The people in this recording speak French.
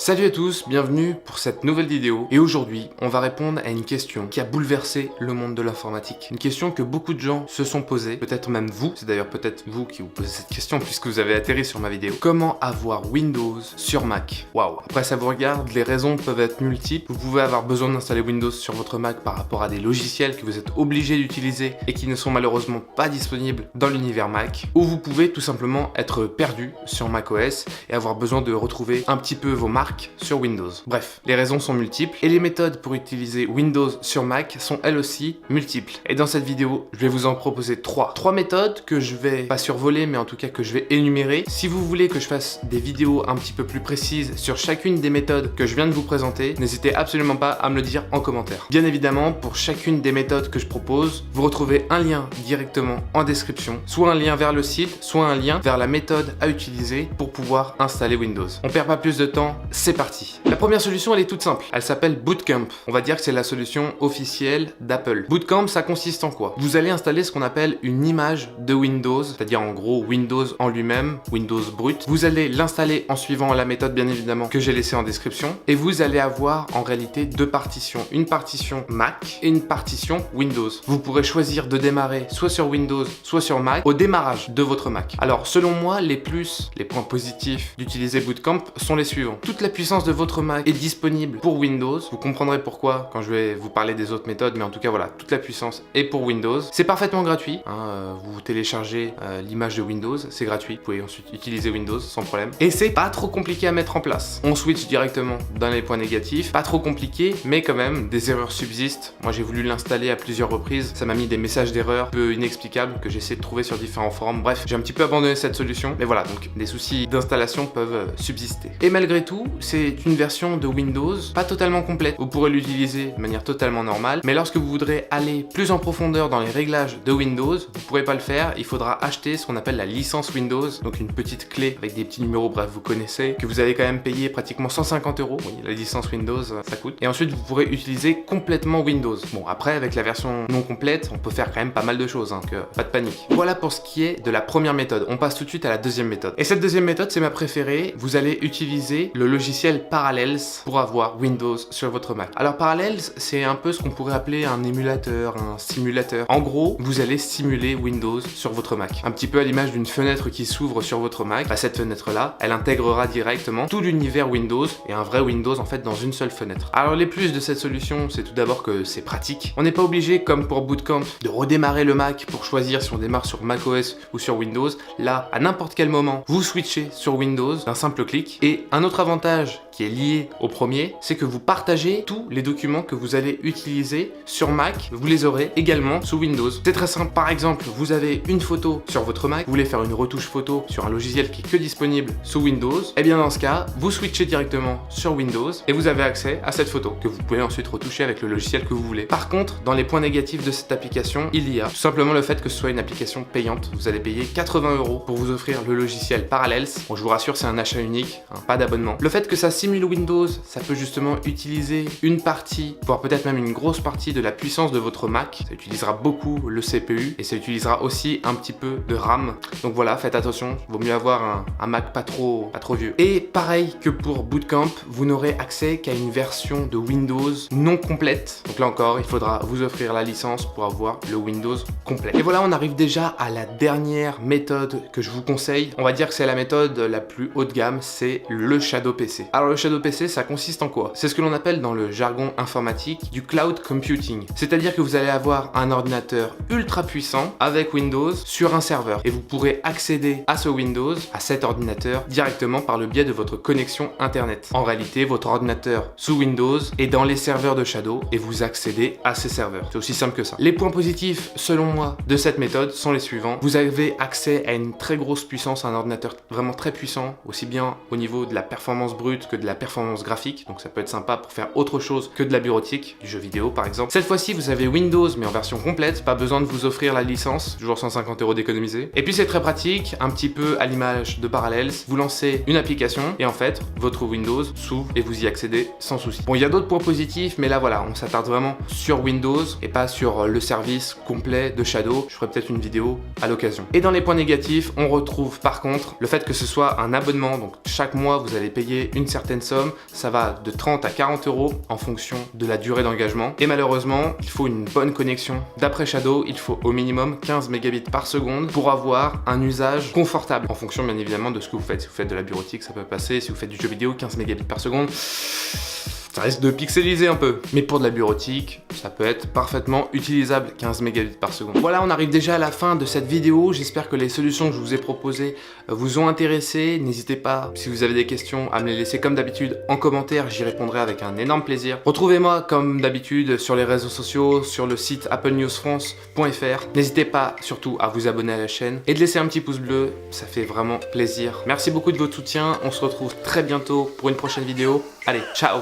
Salut à tous, bienvenue pour cette nouvelle vidéo. Et aujourd'hui, on va répondre à une question qui a bouleversé le monde de l'informatique. Une question que beaucoup de gens se sont posées, peut-être même vous. C'est d'ailleurs peut-être vous qui vous posez cette question puisque vous avez atterri sur ma vidéo. Comment avoir Windows sur Mac? Waouh. Après ça vous regarde, les raisons peuvent être multiples. Vous pouvez avoir besoin d'installer Windows sur votre Mac par rapport à des logiciels que vous êtes obligé d'utiliser et qui ne sont malheureusement pas disponibles dans l'univers Mac. Ou vous pouvez tout simplement être perdu sur macOS et avoir besoin de retrouver un petit peu vos marques sur Windows. Bref, les raisons sont multiples et les méthodes pour utiliser Windows sur Mac sont elles aussi multiples. Et dans cette vidéo, je vais vous en proposer trois méthodes que je vais pas survoler, mais en tout cas que je vais énumérer. Si vous voulez que je fasse des vidéos un petit peu plus précises sur chacune des méthodes que je viens de vous présenter, n'hésitez absolument pas à me le dire en commentaire. Bien évidemment, pour chacune des méthodes que je propose, vous retrouvez un lien directement en description, soit un lien vers le site, soit un lien vers la méthode à utiliser pour pouvoir installer Windows. On perd pas plus de temps, c'est parti. La première solution, elle est toute simple. Elle s'appelle Bootcamp. On va dire que c'est la solution officielle d'Apple. Bootcamp, ça consiste en quoi? Vous allez installer ce qu'on appelle une image de Windows, c'est-à-dire en gros Windows en lui-même, Windows brut. Vous allez l'installer en suivant la méthode bien évidemment que j'ai laissée en description et vous allez avoir en réalité deux partitions. Une partition Mac et une partition Windows. Vous pourrez choisir de démarrer soit sur Windows, soit sur Mac au démarrage de votre Mac. Alors selon moi, les points positifs d'utiliser Bootcamp sont les suivants. Toute la puissance de votre Mac est disponible pour Windows. Vous comprendrez pourquoi quand je vais vous parler des autres méthodes, mais en tout cas voilà, toute la puissance est pour Windows. C'est parfaitement gratuit. Vous téléchargez l'image de Windows, c'est gratuit. Vous pouvez ensuite utiliser Windows sans problème. Et c'est pas trop compliqué à mettre en place. On switch directement dans les points négatifs. Pas trop compliqué, mais quand même, des erreurs subsistent. Moi j'ai voulu l'installer à plusieurs reprises. Ça m'a mis des messages d'erreurs un peu inexplicables que j'essaie de trouver sur différents forums. Bref, j'ai un petit peu abandonné cette solution. Mais voilà, donc des soucis d'installation peuvent subsister. Et malgré tout, c'est une version de Windows pas totalement complète. Vous pourrez l'utiliser de manière totalement normale, mais lorsque vous voudrez aller plus en profondeur dans les réglages de Windows, vous pourrez pas le faire. Il faudra acheter ce qu'on appelle la licence Windows, donc une petite clé avec des petits numéros, bref, vous connaissez, que vous allez quand même payer pratiquement 150 €. Oui, la licence Windows, ça coûte. Et ensuite, vous pourrez utiliser complètement Windows. Bon, après, avec la version non complète, on peut faire quand même pas mal de choses, donc pas de panique. Voilà pour ce qui est de la première méthode. On passe tout de suite à la deuxième méthode. Et cette deuxième méthode, c'est ma préférée. Vous allez utiliser le logiciel Parallels pour avoir Windows sur votre Mac. Alors Parallels, c'est un peu ce qu'on pourrait appeler un émulateur, un simulateur. En gros, vous allez simuler Windows sur votre Mac. Un petit peu à l'image d'une fenêtre qui s'ouvre sur votre Mac. Cette fenêtre-là, elle intégrera directement tout l'univers Windows et un vrai Windows en fait dans une seule fenêtre. Alors les plus de cette solution, c'est tout d'abord que c'est pratique. On n'est pas obligé, comme pour Bootcamp, de redémarrer le Mac pour choisir si on démarre sur macOS ou sur Windows. Là, à n'importe quel moment, vous switchez sur Windows d'un simple clic. Et un autre avantage qui est lié au premier, c'est que vous partagez tous les documents que vous allez utiliser sur Mac, vous les aurez également sous Windows. C'est très simple, par exemple, vous avez une photo sur votre Mac, vous voulez faire une retouche photo sur un logiciel qui est que disponible sous Windows, et bien dans ce cas, vous switchez directement sur Windows et vous avez accès à cette photo que vous pouvez ensuite retoucher avec le logiciel que vous voulez. Par contre, dans les points négatifs de cette application, il y a tout simplement le fait que ce soit une application payante. Vous allez payer 80 € pour vous offrir le logiciel Parallels. Bon, je vous rassure, c'est un achat unique, pas d'abonnement. Le fait que ça simule Windows, ça peut justement utiliser une partie, voire peut-être même une grosse partie de la puissance de votre Mac. Ça utilisera beaucoup le CPU et ça utilisera aussi un petit peu de RAM. Donc voilà, faites attention, il vaut mieux avoir un Mac pas trop vieux. Et pareil que pour Bootcamp, vous n'aurez accès qu'à une version de Windows non complète. Donc là encore, il faudra vous offrir la licence pour avoir le Windows complet. Et voilà, on arrive déjà à la dernière méthode que je vous conseille. On va dire que c'est la méthode la plus haut de gamme, c'est le Shadow PC. Alors le Shadow PC, ça consiste en quoi? C'est ce que l'on appelle dans le jargon informatique du cloud computing. C'est-à-dire que vous allez avoir un ordinateur ultra puissant avec Windows sur un serveur et vous pourrez accéder à ce Windows, à cet ordinateur, directement par le biais de votre connexion internet. En réalité, votre ordinateur sous Windows est dans les serveurs de Shadow et vous accédez à ces serveurs. C'est aussi simple que ça. Les points positifs, selon moi, de cette méthode sont les suivants. Vous avez accès à une très grosse puissance, un ordinateur vraiment très puissant, aussi bien au niveau de la performance brute que de la performance graphique, donc ça peut être sympa pour faire autre chose que de la bureautique, du jeu vidéo par exemple. Cette fois-ci, vous avez Windows mais en version complète, pas besoin de vous offrir la licence, toujours 150 € d'économiser. Et puis c'est très pratique, un petit peu à l'image de Parallels, vous lancez une application et en fait, votre Windows s'ouvre et vous y accédez sans souci. Bon, il y a d'autres points positifs, mais là voilà, on s'attarde vraiment sur Windows et pas sur le service complet de Shadow. Je ferai peut-être une vidéo à l'occasion. Et dans les points négatifs, on retrouve par contre le fait que ce soit un abonnement, donc chaque mois vous allez payer une certaine certaines sommes, ça va de 30 à 40 € en fonction de la durée d'engagement. Et malheureusement, il faut une bonne connexion. D'après Shadow, il faut au minimum 15 mégabits par seconde pour avoir un usage confortable, en fonction bien évidemment de ce que vous faites. Si vous faites de la bureautique, ça peut passer. Si vous faites du jeu vidéo, 15 mégabits par seconde, ça risque de pixeliser un peu. Mais pour de la bureautique, ça peut être parfaitement utilisable, 15 mégabits par seconde. Voilà, on arrive déjà à la fin de cette vidéo. J'espère que les solutions que je vous ai proposées vous ont intéressé. N'hésitez pas, si vous avez des questions, à me les laisser comme d'habitude en commentaire. J'y répondrai avec un énorme plaisir. Retrouvez-moi comme d'habitude sur les réseaux sociaux, sur le site applenewsfrance.fr. N'hésitez pas surtout à vous abonner à la chaîne et de laisser un petit pouce bleu. Ça fait vraiment plaisir. Merci beaucoup de votre soutien. On se retrouve très bientôt pour une prochaine vidéo. Allez, ciao!